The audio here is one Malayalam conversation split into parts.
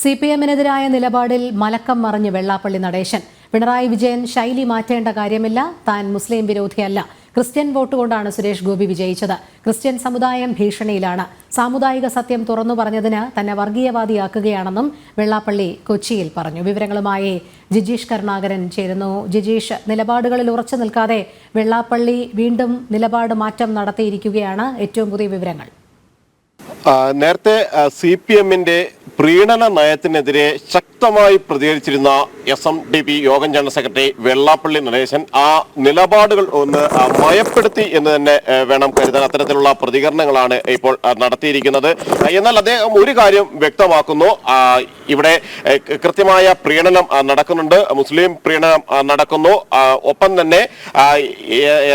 സിപിഎമ്മിനെതിരായ നിലപാടിൽ മലക്കം മറിഞ്ഞ് വെള്ളാപ്പള്ളി നടേശൻ. പിണറായി വിജയൻ ശൈലി മാറ്റേണ്ട കാര്യമില്ല, താൻ മുസ്ലിം വിരോധിയല്ല. ക്രിസ്ത്യൻ വോട്ട് കൊണ്ടാണ് സുരേഷ് ഗോപി വിജയിച്ചത്. ക്രിസ്ത്യൻ സമുദായം ഭീഷണിയിലാണ്. സാമുദായിക സത്യം തുറന്നു പറഞ്ഞതിന് തന്നെ വർഗീയവാദിയാക്കുകയാണെന്നും വെള്ളാപ്പള്ളി കൊച്ചിയിൽ പറഞ്ഞു. വിവരങ്ങളുമായി ജിജീഷ് കരുണാകരൻ ചേരുന്നു. ജിജീഷ്, നിലപാടുകളിൽ ഉറച്ചു നിൽക്കാതെ വെള്ളാപ്പള്ളി വീണ്ടും നിലപാട് മാറ്റം നടത്തിയിരിക്കുകയാണ്. ഏറ്റവും പുതിയ വിവരങ്ങൾ. നേരത്തെ സിപിഎമ്മിന്റെ പ്രീണന നയത്തിനെതിരെ ശക്തമായി പ്രതികരിച്ചിരുന്ന SNDP യോഗം ജനറൽ സെക്രട്ടറി വെള്ളാപ്പള്ളി നടേശൻ ആ നിലപാടുകൾ ഒന്ന് മയപ്പെടുത്തി എന്ന് തന്നെ വേണം കരുതാൻ. അത്തരത്തിലുള്ള പ്രതികരണങ്ങളാണ് ഇപ്പോൾ നടത്തിയിരിക്കുന്നത്. എന്നാൽ അദ്ദേഹം ഒരു കാര്യം വ്യക്തമാക്കുന്നു, ഇവിടെ കൃത്യമായ പ്രീണനം നടക്കുന്നുണ്ട്, മുസ്ലിം പ്രീണനം നടക്കുന്നു. ഒപ്പം തന്നെ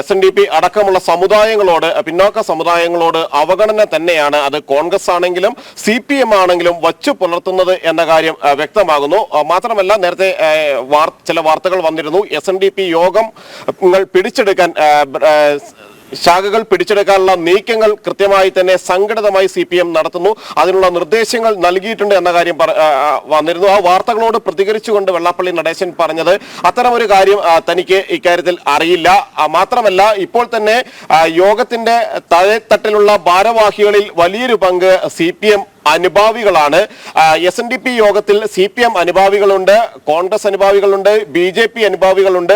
SNDP അടക്കമുള്ള സമുദായങ്ങളോട്, പിന്നോക്ക സമുദായങ്ങളോട് അവഗണന തന്നെയാണ് അത് കോൺഗ്രസ് ആണെങ്കിലും CPM ആണെങ്കിലും വച്ചു പുലർത്തുന്നത് എന്ന കാര്യം വ്യക്തമാകുന്നു. മാത്രമല്ല, നേരത്തെ ചില വാർത്തകൾ വന്നിരുന്നു, SNDP യോഗം പിടിച്ചെടുക്കാൻ ശാഖകൾ പിടിച്ചെടുക്കാനുള്ള നീക്കങ്ങൾ കൃത്യമായി തന്നെ സംഘടിതമായി CPM നടത്തുന്നു, അതിനുള്ള നിർദ്ദേശങ്ങൾ നൽകിയിട്ടുണ്ട് എന്ന കാര്യം വന്നിരുന്നു. ആ വാർത്തകളോട് പ്രതികരിച്ചുകൊണ്ട് വെള്ളാപ്പള്ളി നടേശൻ പറഞ്ഞത് അത്തരമൊരു കാര്യം തനിക്ക് ഇക്കാര്യത്തിൽ അറിയില്ല. മാത്രമല്ല, ഇപ്പോൾ തന്നെ യോഗത്തിന്റെ താഴെത്തട്ടിലുള്ള ഭാരവാഹികളിൽ വലിയൊരു പങ്ക് CPM അനുഭാവികളാണ്. SNDP യോഗത്തിൽ CPM അനുഭാവികളുണ്ട്, കോൺഗ്രസ് അനുഭാവികളുണ്ട്, BJP അനുഭാവികളുണ്ട്,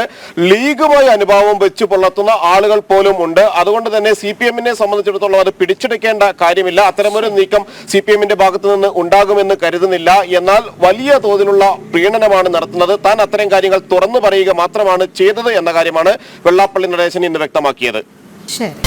ലീഗുമായി അനുഭാവം വെച്ചു പുലർത്തുന്ന ആളുകൾ പോലും ഉണ്ട്. അതുകൊണ്ട് തന്നെ CPM-നെ സംബന്ധിച്ചിടത്തോളം അത് പിടിച്ചെടുക്കേണ്ട കാര്യമില്ല. അത്തരമൊരു നീക്കം CPM-ന്റെ ഭാഗത്തു നിന്ന് ഉണ്ടാകുമെന്ന് കരുതുന്നില്ല. എന്നാൽ വലിയ തോതിലുള്ള പ്രീണനമാണ് നടത്തുന്നത്. താൻ അത്തരം കാര്യങ്ങൾ തുറന്നു പറയുക മാത്രമാണ് ചെയ്തത് എന്ന കാര്യമാണ് വെള്ളാപ്പള്ളി നടേശൻ ഇന്ന് വ്യക്തമാക്കിയത്. ശരി.